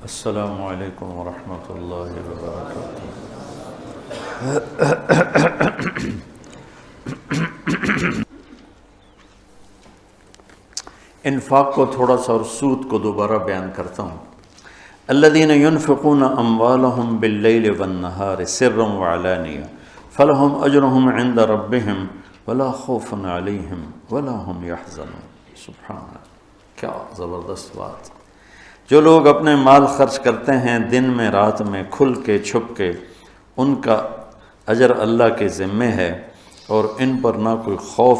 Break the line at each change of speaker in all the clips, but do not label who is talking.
السلام علیکم ورحمۃ اللہ وبرکاتہ۔ انفاق کو تھوڑا سا اور سود کو دوبارہ بیان کرتا ہوں۔ الذین ينفقون اموالهم باللیل والنہار سرا وعلانیہ فلہم اجرہم عند ربہم ولا خوف علیہم ولا ہم یحزنون۔ سبحان اللہ، کیا زبردست بات۔ جو لوگ اپنے مال خرچ کرتے ہیں دن میں رات میں کھل کے چھپ کے، ان کا اجر اللہ کے ذمے ہے اور ان پر نہ کوئی خوف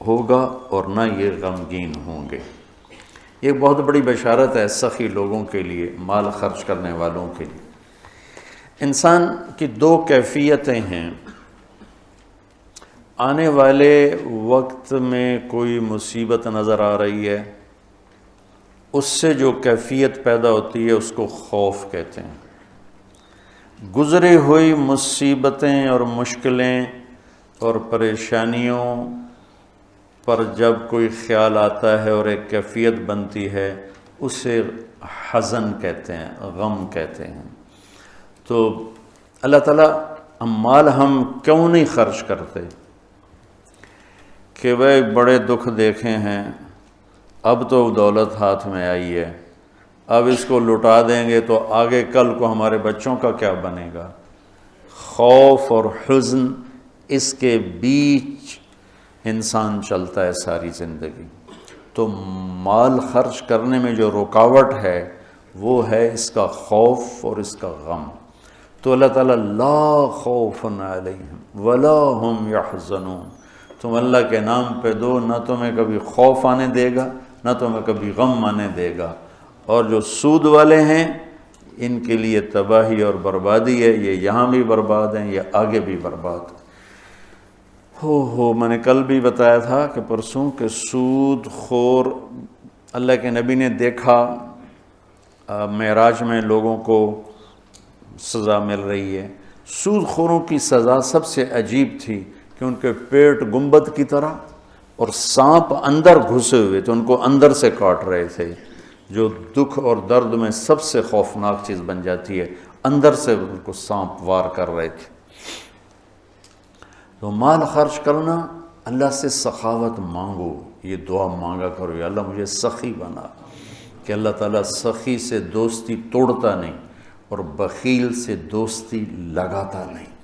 ہوگا اور نہ یہ غمگین ہوں گے۔ یہ بہت بڑی بشارت ہے سخی لوگوں کے لیے، مال خرچ کرنے والوں کے لیے۔ انسان کی دو کیفیتیں ہیں۔ آنے والے وقت میں کوئی مصیبت نظر آ رہی ہے، اس سے جو کیفیت پیدا ہوتی ہے اس کو خوف کہتے ہیں۔ گزری ہوئی مصیبتیں اور مشکلیں اور پریشانیوں پر جب کوئی خیال آتا ہے اور ایک کیفیت بنتی ہے، اسے حزن کہتے ہیں، غم کہتے ہیں۔ تو اللہ تعالیٰ مال ہم کیوں نہیں خرچ کرتے کہ وہ بڑے دکھ دیکھے ہیں، اب تو دولت ہاتھ میں آئی ہے، اب اس کو لٹا دیں گے تو آگے کل کو ہمارے بچوں کا کیا بنے گا۔ خوف اور حزن، اس کے بیچ انسان چلتا ہے ساری زندگی۔ تو مال خرچ کرنے میں جو رکاوٹ ہے وہ ہے اس کا خوف اور اس کا غم۔ تو اللہ تعالیٰ لا خوف علیہم ولا ہم یحزنون، تم اللہ کے نام پہ دو، نہ تمہیں کبھی خوف آنے دے گا نہ تمہیں کبھی غم آنے دے گا۔ اور جو سود والے ہیں ان کے لیے تباہی اور بربادی ہے، یہ یہاں بھی برباد ہیں، یہ آگے بھی برباد ہیں۔ میں نے کل بھی بتایا تھا کہ پرسوں کہ سود خور اللہ کے نبی نے دیکھا معراج میں لوگوں کو سزا مل رہی ہے۔ سود خوروں کی سزا سب سے عجیب تھی کہ ان کے پیٹ گنبد کی طرح اور سانپ اندر گھسے ہوئے تھے، ان کو اندر سے کاٹ رہے تھے، جو دکھ اور درد میں سب سے خوفناک چیز بن جاتی ہے، اندر سے ان کو سانپ وار کر رہے تھے۔ تو مال خرچ کرنا، اللہ سے سخاوت مانگو، یہ دعا مانگا کرو، یا اللہ مجھے سخی بنا، کہ اللہ تعالیٰ سخی سے دوستی توڑتا نہیں اور بخیل سے دوستی لگاتا نہیں۔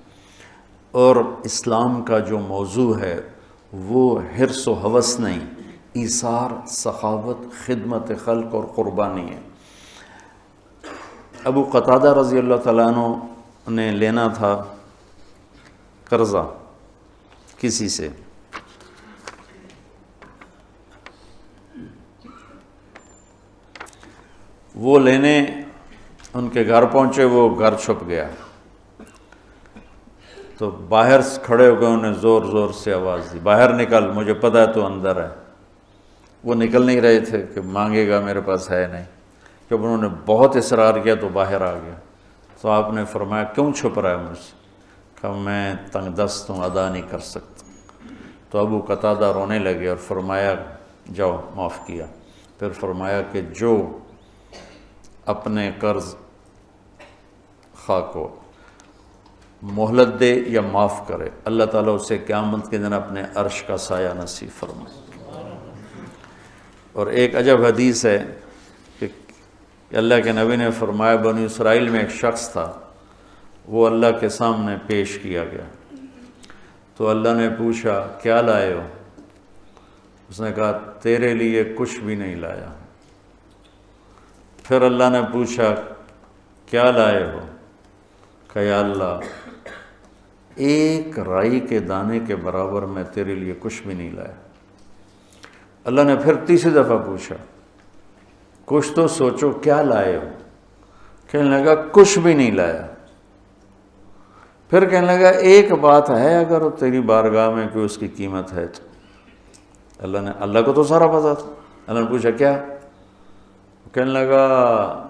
اور اسلام کا جو موضوع ہے وہ حرص و ہوس نہیں، ایثار، سخاوت، خدمت خلق اور قربانی ہے۔ ابو قتادہ رضی اللہ تعالیٰ عنہ نے لینا تھا قرضہ کسی سے، وہ لینے ان کے گھر پہنچے، وہ گھر چھپ گیا، تو باہر کھڑے ہو گئے، انہیں زور زور سے آواز دی، باہر نکل، مجھے پتہ ہے تو اندر ہے۔ وہ نکل نہیں رہے تھے کہ مانگے گا، میرے پاس ہے نہیں۔ جب انہوں نے بہت اصرار کیا تو باہر آ گیا۔ تو آپ نے فرمایا کیوں چھپ رہا ہے مجھ سے؟ کہ میں تنگ دست ہوں، ادا نہیں کر سکتا۔ تو ابو قتادہ رونے لگے اور فرمایا جاؤ، معاف کیا۔ پھر فرمایا کہ جو اپنے قرض خواہ کو مہلت دے یا معاف کرے، اللہ تعالیٰ اسے قیامت کے دن اپنے عرش کا سایہ نصیب فرمائے۔ اور ایک عجب حدیث ہے کہ اللہ کے نبی نے فرمایا بنی اسرائیل میں ایک شخص تھا، وہ اللہ کے سامنے پیش کیا گیا، تو اللہ نے پوچھا کیا لائے ہو؟ اس نے کہا تیرے لیے کچھ بھی نہیں لایا۔ پھر اللہ نے پوچھا کیا لائے ہو؟ کہ یا اللہ ایک رائی کے دانے کے برابر میں تیرے لیے کچھ بھی نہیں لایا۔ اللہ نے پھر تیسری دفعہ پوچھا کچھ تو سوچو کیا لائے ہو؟ کہنے لگا کچھ بھی نہیں لایا۔ پھر کہنے لگا ایک بات ہے اگر تیری بارگاہ میں کوئی اس کی قیمت ہے تو۔ اللہ کو تو سارا پتہ تھا۔ اللہ نے پوچھا کیا؟ کہنے لگا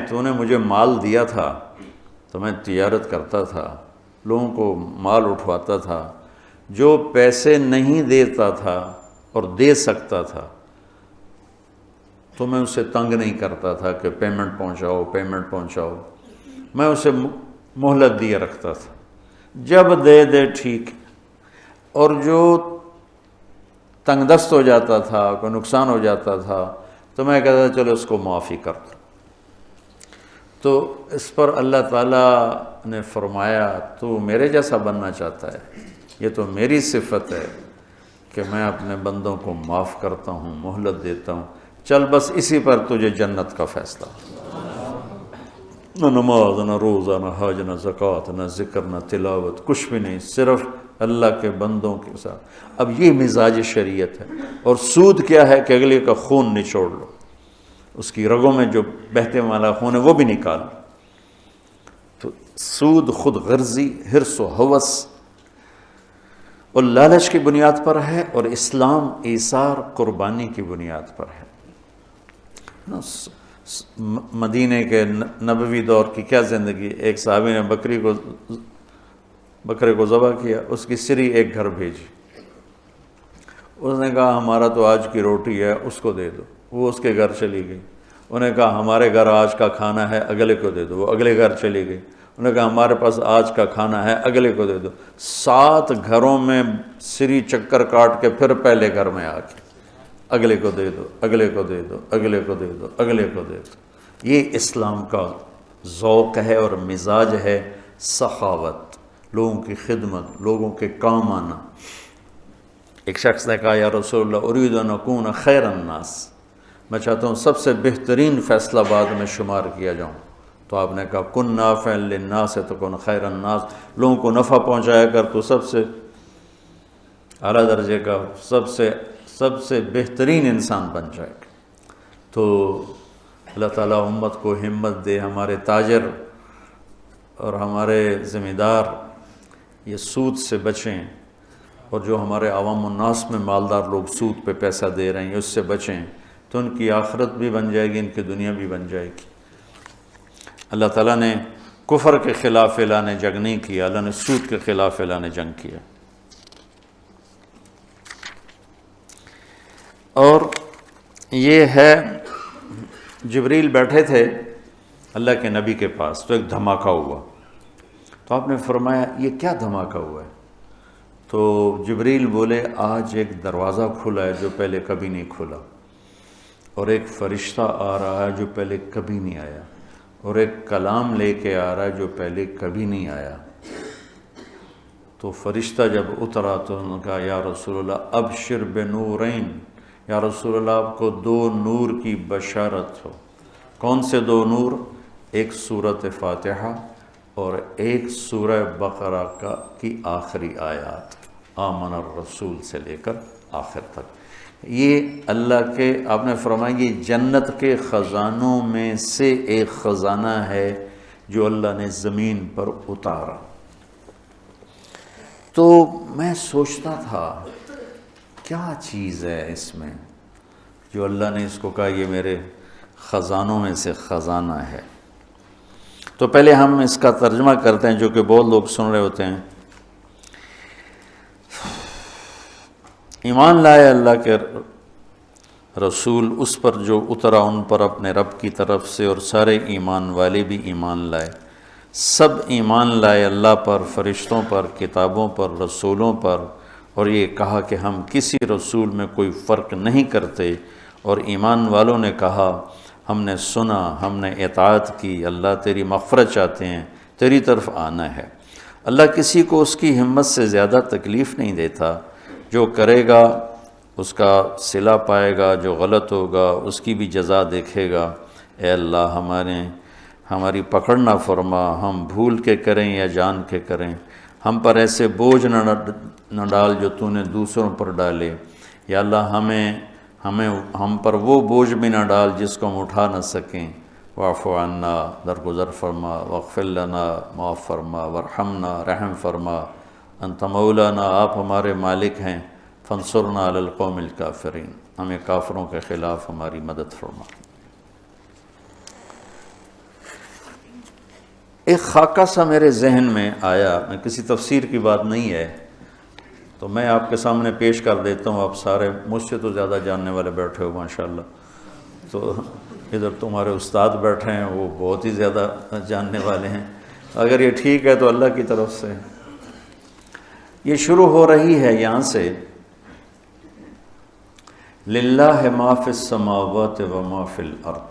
تو نے مجھے مال دیا تھا تو میں تجارت کرتا تھا، لوگوں کو مال اٹھواتا تھا، جو پیسے نہیں دیتا تھا اور دے سکتا تھا تو میں اسے تنگ نہیں کرتا تھا کہ پیمنٹ پہنچاؤ، میں اسے مہلت دیے رکھتا تھا، جب دے ٹھیک۔ اور جو تنگ دست ہو جاتا تھا، کوئی نقصان ہو جاتا تھا، تو میں کہتا تھا چلو اس کو معافی کر دو۔ تو اس پر اللہ تعالیٰ نے فرمایا تو میرے جیسا بننا چاہتا ہے، یہ تو میری صفت ہے کہ میں اپنے بندوں کو معاف کرتا ہوں، مہلت دیتا ہوں، چل بس اسی پر تجھے جنت کا فیصلہ۔ نہ نماز، نہ روزہ، نہ حج، نہ زکوٰۃ، نہ ذکر، نہ تلاوت، کچھ بھی نہیں، صرف اللہ کے بندوں کے ساتھ۔ اب یہ مزاج شریعت ہے۔ اور سود کیا ہے کہ اگلے کا خون نچوڑ لو، اس کی رگوں میں جو بہتے والا خون ہے وہ بھی نکال لو۔ تو سود خود غرضی، حرص و ہوس اور لالچ کی بنیاد پر ہے، اور اسلام ایثار، قربانی کی بنیاد پر ہے۔ مدینے کے نبوی دور کی کیا زندگی، ایک صحابی نے بکرے کو ذبح کیا، اس کی سری ایک گھر بھیجی، اس نے کہا ہمارا تو آج کی روٹی ہے، اس کو دے دو، وہ اس کے گھر چلی گئی۔ انہوں نے کہا ہمارے گھر آج کا کھانا ہے، اگلے کو دے دو، وہ اگلے گھر چلی گئی۔ انہوں نے کہا ہمارے پاس آج کا کھانا ہے، اگلے کو دے دو۔ 7 گھروں میں سری چکر کاٹ کے پھر پہلے گھر میں آ کے اگلے کو دے دو، اگلے کو دے دو، اگلے کو دے دو، اگلے کو دے دو۔ یہ اسلام کا ذوق ہے اور مزاج ہے، سخاوت، لوگوں کی خدمت، لوگوں کے کام آنا۔ ایک شخص نے کہا یا رسول اللہ ارید ان اکون خیر الناس، میں چاہتا ہوں سب سے بہترین فیصلہ بعد میں شمار کیا جاؤں۔ تو آپ نے کہا کن نافعا للناس تکن خیر الناس، لوگوں کو نفع پہنچایا کر تو سب سے اعلیٰ درجے کا، سب سے بہترین انسان بن جائے گا۔ تو اللہ تعالیٰ امت کو ہمت دے، ہمارے تاجر اور ہمارے ذمہ دار یہ سود سے بچیں، اور جو ہمارے عوام الناس میں مالدار لوگ سود پہ پیسہ دے رہے ہیں اس سے بچیں، تو ان کی آخرت بھی بن جائے گی، ان کی دنیا بھی بن جائے گی۔ اللہ تعالیٰ نے کفر کے خلاف اعلان جنگ نہیں کیا، اللہ نے سود کے خلاف اعلان جنگ کیا۔ اور یہ ہے جبریل بیٹھے تھے اللہ کے نبی کے پاس، تو ایک دھماکہ ہوا، تو آپ نے فرمایا یہ کیا دھماکہ ہوا ہے؟ تو جبریل بولے آج ایک دروازہ کھلا ہے جو پہلے کبھی نہیں کھلا، اور ایک فرشتہ آ رہا ہے جو پہلے کبھی نہیں آیا، اور ایک کلام لے کے آ رہا ہے جو پہلے کبھی نہیں آیا۔ تو فرشتہ جب اترا تو انہوں نے کہا یا رسول اللہ ابشر بنورین، یا رسول اللہ آپ کو 2 نور کی بشارت ہو۔ کون سے 2 نور؟ ایک سورۃ فاتحہ اور ایک سورہ بقرہ کی آخری آیات، آمن الرسول سے لے کر آخر تک۔ یہ اللہ کے، آپ نے فرمایا یہ جنت کے خزانوں میں سے ایک خزانہ ہے جو اللہ نے زمین پر اتارا۔ تو میں سوچتا تھا کیا چیز ہے اس میں جو اللہ نے اس کو کہا یہ میرے خزانوں میں سے خزانہ ہے۔ تو پہلے ہم اس کا ترجمہ کرتے ہیں جو کہ بہت لوگ سن رہے ہوتے ہیں۔ ایمان لائے اللہ کے رسول اس پر جو اترا ان پر اپنے رب کی طرف سے، اور سارے ایمان والے بھی ایمان لائے، سب ایمان لائے اللہ پر، فرشتوں پر، کتابوں پر، رسولوں پر، اور یہ کہا کہ ہم کسی رسول میں کوئی فرق نہیں کرتے۔ اور ایمان والوں نے کہا ہم نے سنا، ہم نے اطاعت کی، اللہ تیری مغفرت چاہتے ہیں، تیری طرف آنا ہے۔ اللہ کسی کو اس کی ہمت سے زیادہ تکلیف نہیں دیتا، جو کرے گا اس کا صلہ پائے گا، جو غلط ہوگا اس کی بھی جزا دیکھے گا۔ اے اللہ ہماری پکڑ نہ فرما، ہم بھول کے کریں یا جان کے کریں، ہم پر ایسے بوجھ نہ ڈال جو تو نے دوسروں پر ڈالے، یا اللہ ہم پر وہ بوجھ بھی نہ ڈال جس کو ہم اٹھا نہ سکیں۔ واعف عنا، درگزر فرما، واغفر لنا، معاف فرما، وارحمنا، رحم فرما، انت مولانا، آپ ہمارے مالک ہیں، فانصرنا علی القوم الکافرین، ہمیں کافروں کے خلاف ہماری مدد فرما۔ ایک خاکہ سا میرے ذہن میں آیا، میں کسی تفسیر کی بات نہیں ہے تو میں آپ کے سامنے پیش کر دیتا ہوں، آپ سارے مجھ سے تو زیادہ جاننے والے بیٹھے ہو ماشاءاللہ۔ تو ادھر تمہارے استاد بیٹھے ہیں وہ بہت ہی زیادہ جاننے والے ہیں، اگر یہ ٹھیک ہے تو اللہ کی طرف سے۔ یہ شروع ہو رہی ہے یہاں سے، للہ ما فی السماوات و ما فی الارض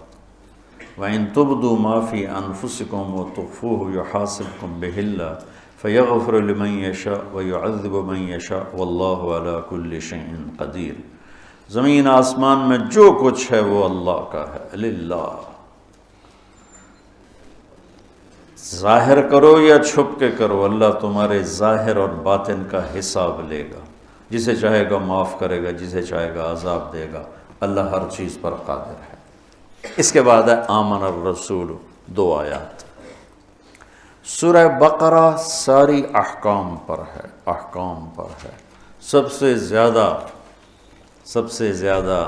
وَإِن تُبْدُوا مَا فِي أَنفُسِكُمْ وَتُخْفُوهُ يُحَاسِبْكُم بِهِ اللَّهُ فَيَغْفِرُ لِمَن يَشَاءُ وَيُعَذِّبُ مَن يَشَاءُ وَاللَّهُ عَلَى كُلِّ شَيْءٍ قَدِيرٌ۔ زمین آسمان میں جو کچھ ہے وہ اللہ کا ہے، للہ۔ ظاہر کرو یا چھپ کے کرو، اللہ تمہارے ظاہر اور باطن کا حساب لے گا، جسے چاہے گا معاف کرے گا، جسے چاہے گا عذاب دے گا، اللہ ہر چیز پر قادر ہے۔ اس کے بعد ہے آمن الرسول، 2 آیات۔ سورہ بقرہ ساری احکام پر ہے، احکام پر ہے، سب سے زیادہ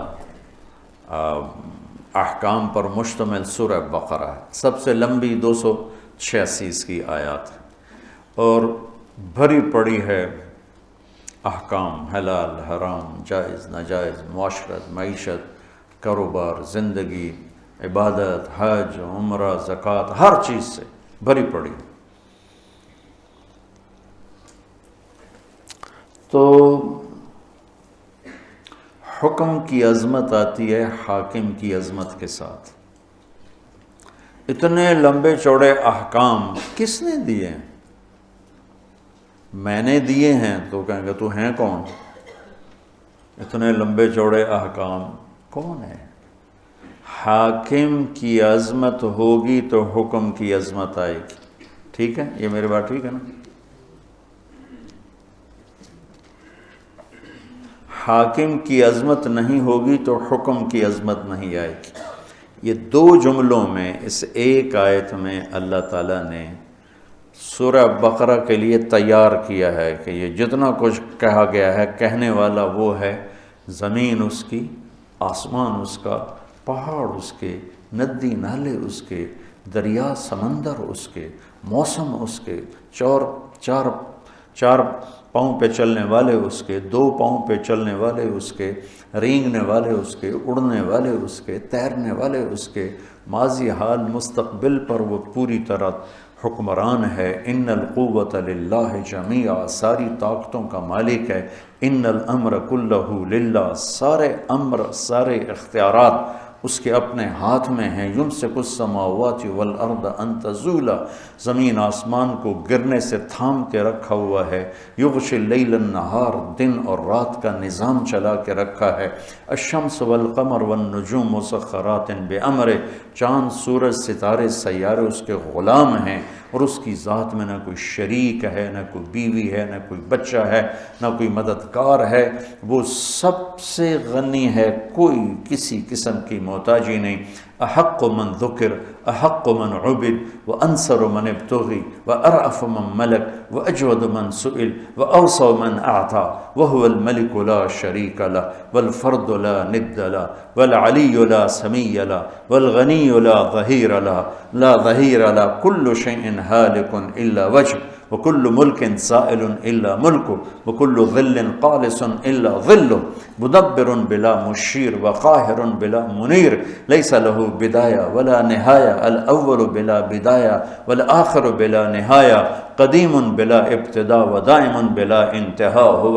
احکام پر مشتمل سورہ بقرہ ہے، سب سے لمبی 286 اس کی آیات ہے، اور بھری پڑی ہے احکام، حلال حرام، جائز ناجائز، معاشرت، معیشت، کاروبار، زندگی، عبادت، حج، عمرہ، زکوٰۃ، ہر چیز سے بھری پڑی۔ تو حکم کی عظمت آتی ہے حاکم کی عظمت کے ساتھ۔ اتنے لمبے چوڑے احکام کس نے دیے ہیں؟ میں نے دیے ہیں تو کہیں گے تو ہیں کون؟ اتنے لمبے چوڑے احکام کون ہے؟ حاکم کی عظمت ہوگی تو حکم کی عظمت آئے گی، ٹھیک ہے؟ یہ میری بات ٹھیک ہے نا؟ حاکم کی عظمت نہیں ہوگی تو حکم کی عظمت نہیں آئے گی۔ یہ 2 جملوں میں، اس ایک آیت میں اللہ تعالیٰ نے سورہ بقرہ کے لیے تیار کیا ہے کہ یہ جتنا کچھ کہا گیا ہے، کہنے والا وہ ہے، زمین اس کی، آسمان اس کا، پہاڑ اس کے، ندی نالے اس کے، دریا سمندر اس کے، موسم اس کے، چار پاؤں پہ چلنے والے اس کے، 2 پاؤں پہ چلنے والے اس کے، رینگنے والے اس کے، اڑنے والے اس کے، تیرنے والے اس کے، ماضی حال مستقبل پر وہ پوری طرح حکمران ہے۔ ان القوۃ للہ جمیعا، ساری طاقتوں کا مالک ہے۔ ان الامر کلہ للہ، سارے امر، سارے اختیارات اس کے اپنے ہاتھ میں ہیں۔ یمسک السماوات والارض ان تزولا، زمین آسمان کو گرنے سے تھام کے رکھا ہوا ہے۔ یغشی اللیل النہار، دن اور رات کا نظام چلا کے رکھا ہے۔ الشمس والقمر والنجوم مسخرات بامرہ، چاند، سورج، ستارے، سیارے اس کے غلام ہیں، اور اس کی ذات میں نہ کوئی شریک ہے، نہ کوئی بیوی ہے، نہ کوئی بچہ ہے، نہ کوئی مددگار ہے۔ وہ سب سے غنی ہے، کوئی کسی قسم کی محتاجی نہیں۔ احق من ذکر، احق من عبد، وانصر من ابتغی، وارأف من ملک، واجود من سئل، واوصى من اعطى، وهو الملك لا شريك له، والفرد لا ند له، والعلي لا سمي له، والغني لا ظهير له، لا ظهير له، كل شيء هالك الا وجهه، وكل ملك سائل الا ملكه، وكل ظل قالص الا ظله، مدبر بلا مشير، وقاهر بلا منير، ليس له بداية ولا نهاية، الأول بلا بداية والآخر بلا نهاية، قديم بلا ابتداء ودائم بلا انتهاء، هو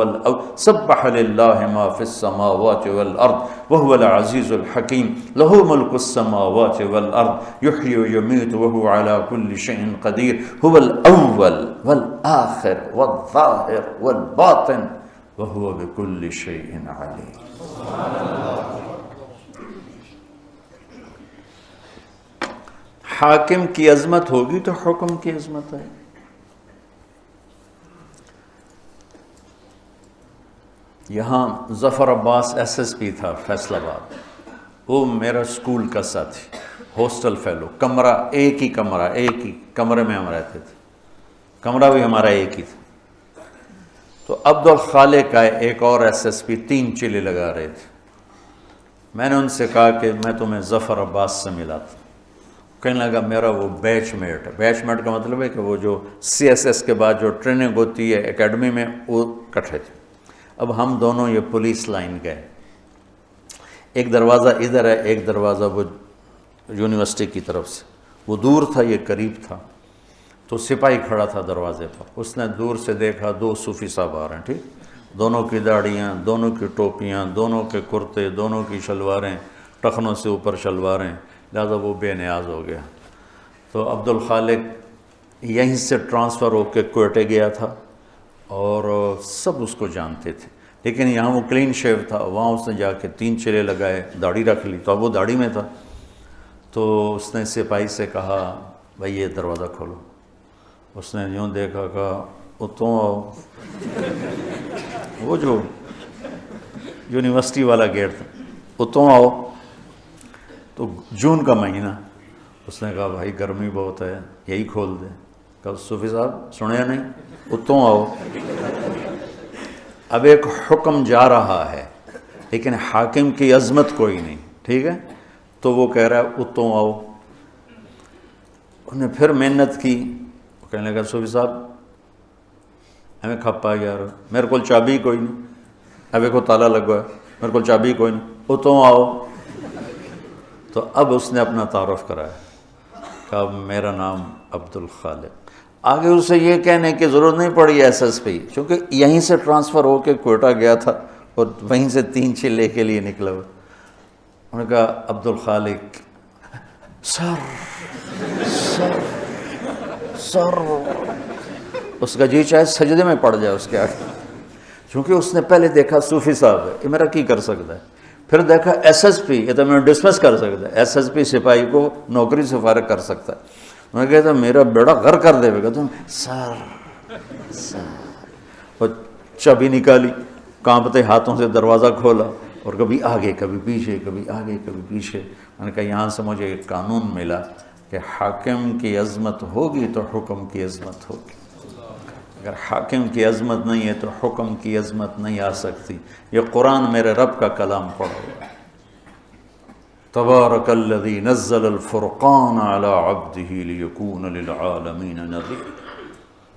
سبح لله ما في السماوات والأرض وهو العزيز الحكيم، له ملك السماوات والأرض، يحيي ويميت وهو على كل شيء قدير، هو الأول والآخر والظاهر والباطن، وهو بكل شيء عليم۔ حاکم کی عظمت ہوگی تو حکم کی عظمت ہے۔ یہاں ظفر عباس SSP تھا فیصل آباد، وہ میرا اسکول کا ساتھی، ہاسٹل فیلو، کمرہ ایک ہی کمرے میں ہم رہتے تھے، کمرہ بھی ہمارا ایک ہی تھا۔ تو عبد الخالق آئے، ایک اور SSP، 3 چلے لگا رہے تھے۔ میں نے ان سے کہا کہ میں تمہیں ظفر عباس سے ملاتا، کہنے لگا میرا وہ بیچ میٹ ہے۔ بیچ میٹ کا مطلب ہے کہ وہ جو CSS کے بعد جو ٹریننگ ہوتی ہے اکیڈمی میں، وہ کٹھے تھے۔ اب ہم دونوں یہ پولیس لائن گئے، ایک دروازہ ادھر ہے، ایک دروازہ وہ یونیورسٹی کی طرف سے، وہ دور تھا یہ قریب تھا، تو سپاہی کھڑا تھا دروازے پر، اس نے دور سے دیکھا 2 صوفی صاحب آ رہے ہیں، ٹھیک، دونوں کی داڑھیاں، دونوں کی ٹوپیاں، دونوں کے کرتے، دونوں کی شلواریں، ٹخنوں سے اوپر شلواریں، لہذا وہ بے نیاز ہو گیا۔ تو عبد الخالق یہیں سے ٹرانسفر ہو کے کوئٹے گیا تھا اور سب اس کو جانتے تھے، لیکن یہاں وہ کلین شیو تھا، وہاں اس نے جا کے 3 چلے لگائے، داڑھی رکھ لی، تو اب وہ داڑھی میں تھا۔ تو اس نے سپاہی سے کہا بھائی یہ دروازہ کھولو، اس نے یوں دیکھا، کہا اتوں آؤ، وہ جو یونیورسٹی والا گیٹ تھا، اتوں آؤ۔ تو جون کا مہینہ، اس نے کہا بھائی گرمی بہت ہے، یہی کھول دیں۔ کہا صوفی صاحب سنیا نہیں، اتوں آؤ۔ اب ایک حکم جا رہا ہے لیکن حاکم کی عظمت کوئی نہیں، ٹھیک ہے، تو وہ کہہ رہا ہے اتوں آؤ۔ انہوں نے پھر محنت کی، وہ کہنے لگا صوفی صاحب ہمیں کھپا یار، میرے کو چابی کوئی نہیں، اب ایک تالا لگا ہے، میرے کو چابی کوئی نہیں، اتوں آؤ۔ تو اب اس نے اپنا تعارف کرایا، کہا میرا نام عبد الخالق۔ آگے اسے یہ کہنے کی ضرورت نہیں پڑی ایس ایس پی، چونکہ یہیں سے ٹرانسفر ہو کے کوئٹہ گیا تھا اور وہیں سے 3 چلے کے لیے نکلا ہوا۔ انہوں نے کہا عبد الخالق، سر اس کا جی چاہے سجدے میں پڑ جائے اس کے آگے، چونکہ اس نے پہلے دیکھا صوفی صاحب ہے، یہ میرا کی کر سکتا ہے، پھر دیکھا ایس ایس پی، یہ تو میں ڈسمس کر سکتا ہے، ایس ایس پی سپاہی کو نوکری سے فارغ کر سکتا ہے۔ میں کہتا میرا بیڑا غر کر دے گا، تم سر اور چابی نکالی، کانپتے ہاتھوں سے دروازہ کھولا اور کبھی آگے کبھی پیچھے، کبھی آگے کبھی پیچھے۔ میں نے کہا یہاں سے مجھے ایک قانون ملا کہ حاکم کی عظمت ہوگی تو حکم کی عظمت ہوگی، اگر حاکم کی عظمت نہیں ہے تو حکم کی عظمت نہیں آ سکتی۔ یہ قرآن میرے رب کا کلام پڑھو، تبارک الذی نزل الفرقان علی عبدہ لیکون للعالمین نذیر،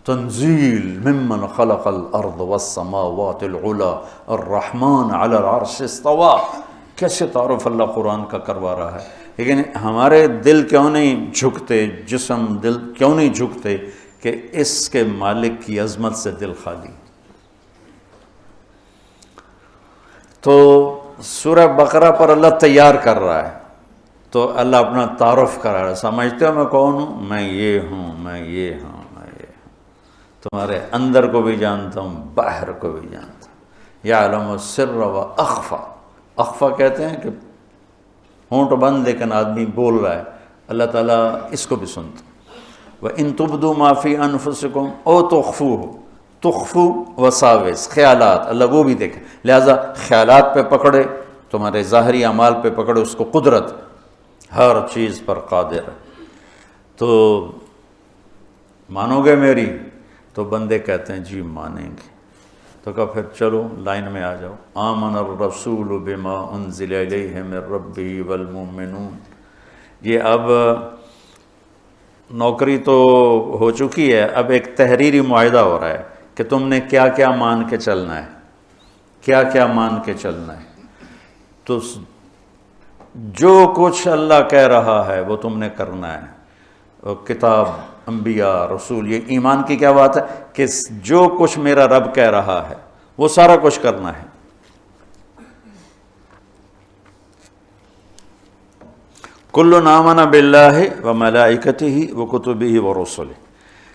تنزیل ممن خلق الارض والسماوات العلی الرحمن علی العرش استوی۔ کیسے تعارف اللہ قرآن کا کروا رہا ہے، لیکن ہمارے دل کیوں نہیں جھکتے، جسم دل کیوں نہیں جھکتے کہ اس کے مالک کی عظمت سے دل خالی۔ تو سورہ بقرہ پر اللہ تیار کر رہا ہے، تو اللہ اپنا تعارف کرا رہا ہے، سمجھتے ہو میں کون ہوں؟ میں یہ ہوں، میں یہ ہوں، میں یہ ہوں، تمہارے اندر کو بھی جانتا ہوں، باہر کو بھی جانتا ہوں، یعلم السر و اخفا۔ اخفا کہتے ہیں کہ ہونٹ بند لیکن آدمی بول رہا ہے، اللہ تعالیٰ اس کو بھی سنتا۔ وَإِن تُبْدُوا مَا فِي أَنفُسِكُمْ أَوْ تُخْفُوهُ، تخفو وساوس، خیالات، اللہ وہ بھی دیکھے، لہذا خیالات پہ پکڑے، تمہارے ظاہری اعمال پہ پکڑے، اس کو قدرت ہر چیز پر قادر ہے۔ تو مانو گے میری؟ تو بندے کہتے ہیں جی مانیں گے۔ تو کہا پھر چلو لائن میں آ جاؤ، آمن الرسول بما انزل الیہ من ربہ والمؤمنون۔ یہ اب نوکری تو ہو چکی ہے، اب ایک تحریری معاہدہ ہو رہا ہے کہ تم نے کیا کیا مان کے چلنا ہے، کیا کیا مان کے چلنا ہے۔ تو جو کچھ اللہ کہہ رہا ہے وہ تم نے کرنا ہے، اور کتاب، انبیاء، رسول، یہ ایمان کی کیا بات ہے کہ جو کچھ میرا رب کہہ رہا ہے وہ سارا کچھ کرنا ہے۔ کل آمن باللہ و ملائکتہ و کتبہ و رسلہ،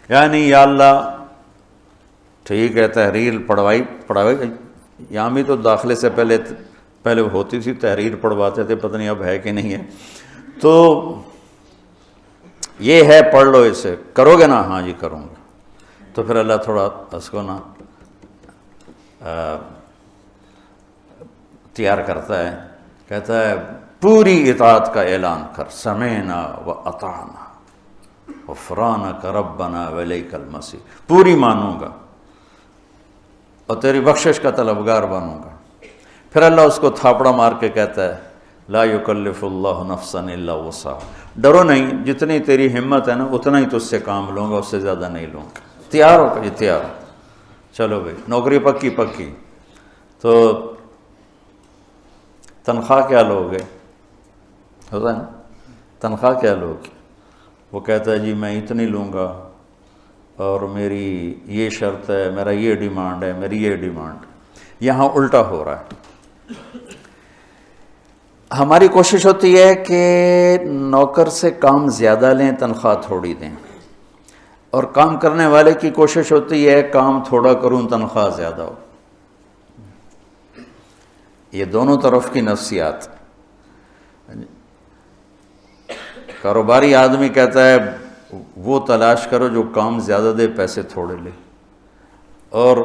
یعنی یا اللہ ٹھیک ہے تحریر پڑھوائی یہاں بھی تو داخلے سے پہلے ہوتی تھی، تحریر پڑھواتے تھے، پتہ نہیں اب ہے کہ نہیں ہے۔ تو یہ ہے پڑھ لو، اسے کرو گے نا؟ ہاں جی کروں گا۔ تو پھر اللہ تھوڑا اس کو نا تیار کرتا ہے، کہتا ہے پوری اطاعت کا اعلان کر، سمعنا و اطعنا غفرانک ربنا والیک المصیر، پوری مانوں گا اور تیری بخشش کا طلبگار بنوں گا۔ پھر اللہ اس کو تھاپڑا مار کے کہتا ہے لا یکلف اللہ نفسا الا وسعها، ڈرو نہیں، جتنی تیری ہمت ہے نا اتنا ہی تجھ سے کام لوں گا، اس سے زیادہ نہیں لوں گا۔ تیار ہو کہ تیار ہو، چلو بھائی نوکری پکی۔ تو تنخواہ کیا لوگے؟ ہوتا ہے نا، تنخواہ کیا لوگ؟ وہ کہتا ہے جی میں اتنی لوں گا اور میری یہ شرط ہے، میرا یہ ڈیمانڈ ہے، میری یہ ڈیمانڈ۔ یہاں الٹا ہو رہا ہے۔ ہماری کوشش ہوتی ہے کہ نوکر سے کام زیادہ لیں، تنخواہ تھوڑی دیں، اور کام کرنے والے کی کوشش ہوتی ہے کام تھوڑا کروں، تنخواہ زیادہ ہو۔ یہ دونوں طرف کی نفسیات۔ کاروباری آدمی کہتا ہے وہ تلاش کرو جو کام زیادہ دے، پیسے تھوڑے لے، اور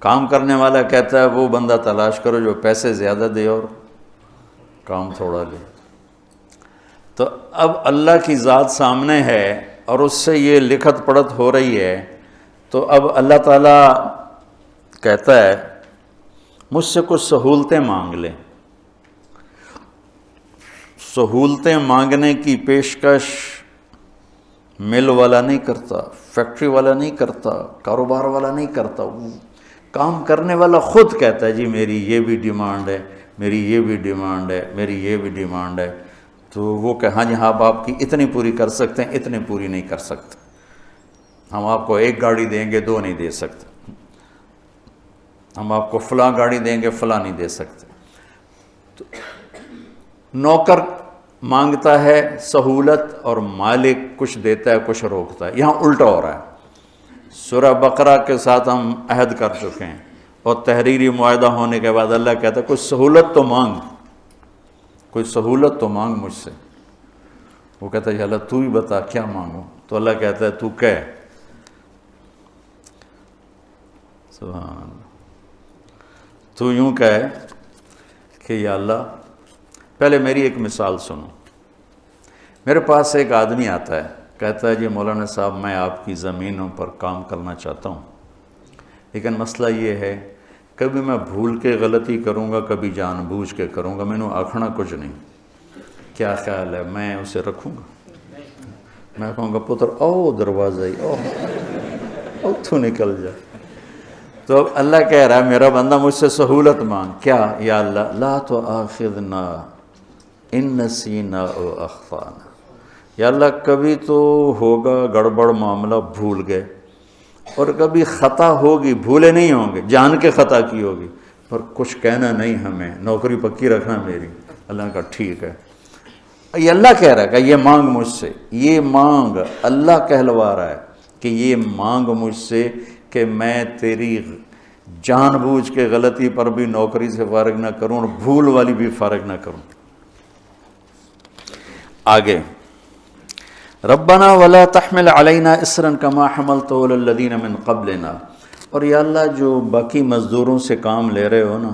کام کرنے والا کہتا ہے وہ بندہ تلاش کرو جو پیسے زیادہ دے اور کام تھوڑا لے۔ تو اب اللہ کی ذات سامنے ہے اور اس سے یہ لکھت پڑھت ہو رہی ہے، تو اب اللہ تعالیٰ کہتا ہے مجھ سے کچھ سہولتیں مانگ لیں۔ سہولتیں مانگنے کی پیشکش مل والا نہیں کرتا، فیکٹری والا نہیں کرتا، کاروبار والا نہیں کرتا، وہ کام کرنے والا خود کہتا ہے جی میری یہ بھی ڈیمانڈ ہے، میری یہ بھی ڈیمانڈ ہے، میری یہ بھی ڈیمانڈ ہے۔ تو وہ کہ ہاں جی ہاں آپ کی اتنی پوری کر سکتے ہیں، اتنی پوری نہیں کر سکتے، ہم آپ کو ایک گاڑی دیں گے، دو نہیں دے سکتے، ہم آپ کو فلاں گاڑی دیں گے، فلاں نہیں دے سکتے۔ تو نوکر مانگتا ہے سہولت اور مالک کچھ دیتا ہے، کچھ روکتا ہے۔ یہاں الٹا ہو رہا ہے۔ سورہ بقرہ کے ساتھ ہم عہد کر چکے ہیں، اور تحریری معاہدہ ہونے کے بعد اللہ کہتا ہے کوئی سہولت تو مانگ، کوئی سہولت تو مانگ مجھ سے۔ وہ کہتا ہے اللہ تو ہی بتا کیا مانگوں؟ تو اللہ کہتا ہے تو کہہ، سبحان اللہ، تو یوں کہے کہ یا اللہ، پہلے میری ایک مثال سنو۔ میرے پاس ایک آدمی آتا ہے، کہتا ہے جی مولانا صاحب میں آپ کی زمینوں پر کام کرنا چاہتا ہوں، لیکن مسئلہ یہ ہے کبھی میں بھول کے غلطی کروں گا، کبھی جان بوجھ کے کروں گا، میں نے آکھنا کچھ نہیں، کیا خیال ہے میں اسے رکھوں گا؟ میں کہوں گا پتر او دروازہ ہی او تو نکل جا۔ تو اللہ کہہ رہا ہے میرا بندہ مجھ سے سہولت مانگ، کیا؟ یا اللہ لا تؤاخذنا ان نسینا او اخطانا، یا اللہ کبھی تو ہوگا گڑبڑ معاملہ، بھول گئے، اور کبھی خطا ہوگی، بھولے نہیں ہوں گے، جان کے خطا کی ہوگی، پر کچھ کہنا نہیں ہمیں، نوکری پکی رکھنا میری۔ اللہ نے کہا ٹھیک ہے۔ یہ اللہ کہہ رہا ہے کہ یہ مانگ مجھ سے، یہ مانگ اللہ کہلوا رہا ہے کہ یہ مانگ مجھ سے کہ میں تیری جان بوجھ کے غلطی پر بھی نوکری سے فارغ نہ کروں اور بھول والی بھی فارغ نہ کروں۔ آگے ربنا ولا تحمل علینا اسرا کما حملته علی الذین من قبلنا، اور یا اللہ جو باقی مزدوروں سے کام لے رہے ہو نا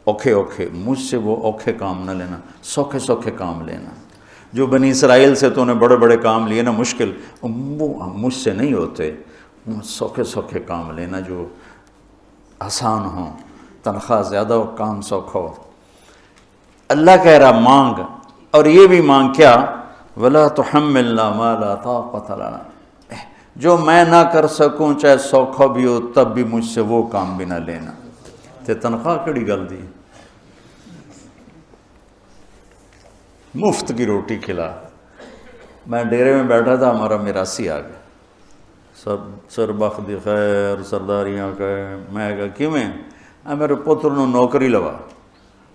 اوکھے اوکھے، مجھ سے وہ اوکھے کام نہ لینا، سوکھے سوکھے کام لینا۔ جو بنی اسرائیل سے تو نے بڑے بڑے کام لیے نا مشکل، وہ مجھ سے نہیں ہوتے، سوکھے سوکھے کام لینا جو آسان ہوں، تنخواہ زیادہ ہو، کام سوکھا ہو۔ اللہ کہہ رہا مانگ، اور یہ بھی مانگ کیا؟ وَلَا تُحَمِّلْنَا مَا لَا طَاقَةَ لَنَا، جو میں نہ کر سکوں چاہے سوکھا بھی ہو تب بھی مجھ سے وہ کام بھی نہ لینا۔ تے تنخواہ کڑی گل دی، مفت کی روٹی کھلا۔ میں ڈیرے میں بیٹھا تھا، ہمارا میراثی آ گیا، سب سر بخت دی خیر سرداریاں کہے، میں کہا کیوں ہے؟ میرے پتر نو نوکری لوا۔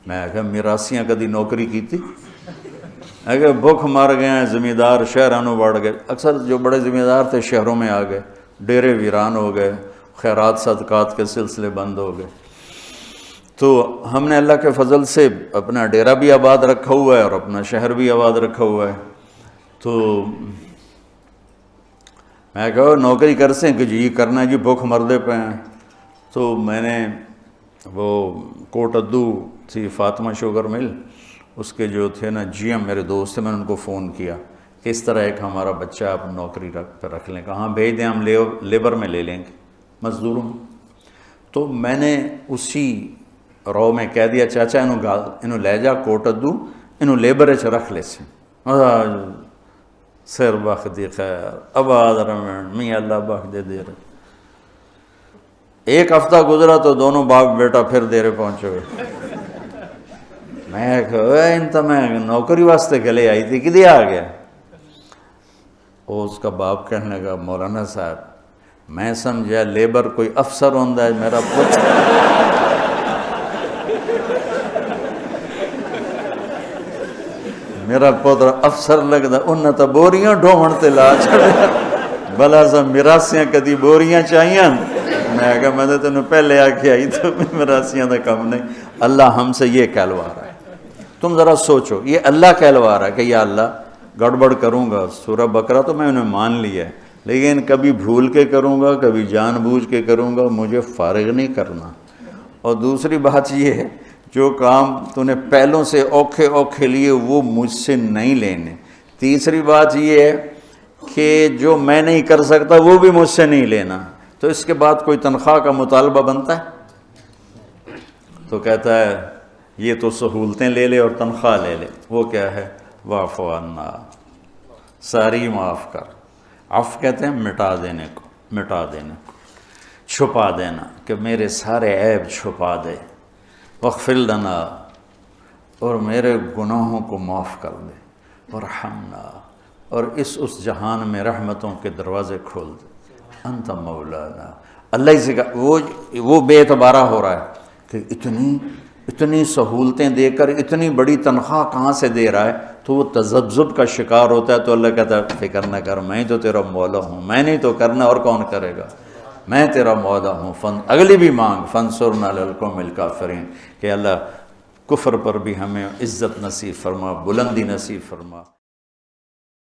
میں کہا میراسیاں کدی نوکری کی تھی؟ اگر بھوک مار گئے ہیں، زمیندار شہرانوں بڑھ گئے، اکثر جو بڑے زمیندار تھے شہروں میں آ گئے، ڈیرے ویران ہو گئے، خیرات صدقات کے سلسلے بند ہو گئے۔ تو ہم نے اللہ کے فضل سے اپنا ڈیرہ بھی آباد رکھا ہوا ہے اور اپنا شہر بھی آباد رکھا ہوا ہے۔ تو میں کہا نوکری کر سیں کہ جی کرنا ہے جی، بھوک مردے پہ ہیں۔ تو میں نے وہ کوٹ ادو تھی فاطمہ شوگر مل، اس کے جو تھے نا جی ایم میرے دوست تھے، میں نے ان کو فون کیا کہ اس طرح ایک ہمارا بچہ آپ نوکری پہ رکھ لیں، کہاں بھیج دیں، ہم لیبر میں لے لیں گے، مزدوروں میں۔ تو میں نے اسی رو میں کہہ دیا چاچا انہوں لے جا کوٹ ادو، انہوں لیبر چ رکھ لے سے سر بخ دی خیر آباد رمن میاں اللہ بخ دے دے رہے۔ ایک ہفتہ گزرا تو دونوں باپ بیٹا پھر دیرے پہنچے ہوئے۔ میں کہ میں نوکری واسطے گلے آئی تھی کدے آ گیا؟ وہ اس کا باپ کہنے لگا مولانا صاحب میں سمجھا لیبر کوئی افسر ہوندا ہے، میرا پتر میرا پتر افسر لگدا انہیں تو بوریاں ڈھوہن تے لا چھڑیا، بلا سا مراسیاں کدی بوریاں چاہیاں؟ میں کہا میں تو تینوں پہلے آکے آئی تو مراسیاں دا کم نہیں۔ اللہ ہم سے یہ کہلوا رہا ہے، تم ذرا سوچو، یہ اللہ کہلوا رہا ہے کہ یا اللہ گڑبڑ کروں گا، سورہ بقرہ تو میں انہیں مان لیا ہے لیکن کبھی بھول کے کروں گا، کبھی جان بوجھ کے کروں گا، مجھے فارغ نہیں کرنا۔ اور دوسری بات یہ ہے جو کام تو نے پہلوں سے اوکھے اوکھے لیے وہ مجھ سے نہیں لینے۔ تیسری بات یہ ہے کہ جو میں نہیں کر سکتا وہ بھی مجھ سے نہیں لینا۔ تو اس کے بعد کوئی تنخواہ کا مطالبہ بنتا ہے؟ تو کہتا ہے یہ تو سہولتیں لے لے اور تنخواہ لے لے۔ وہ کیا ہے؟ واعف عنا، ساری معاف کر۔ عفو کہتے ہیں مٹا دینے کو، مٹا دینے کو، چھپا دینا، کہ میرے سارے عیب چھپا دے۔ واغفر لنا، اور میرے گناہوں کو معاف کر دے۔ ورحمنا، اور اس جہان میں رحمتوں کے دروازے کھول دے۔ انت مولانا، اللہ ہی سے وہ بے اعتبارہ ہو رہا ہے کہ اتنی سہولتیں دے کر اتنی بڑی تنخواہ کہاں سے دے رہا ہے، تو وہ تذبذب کا شکار ہوتا ہے۔ تو اللہ کہتا ہے فکر نہ کر، میں تو تیرا مولا ہوں، میں نہیں تو کرنا اور کون کرے گا، میں تیرا مولا ہوں۔ اگلی بھی مانگ فانصرنا علی القوم الکافرین، کہ اللہ کفر پر بھی ہمیں عزت نصیب فرما، بلندی نصیب فرما۔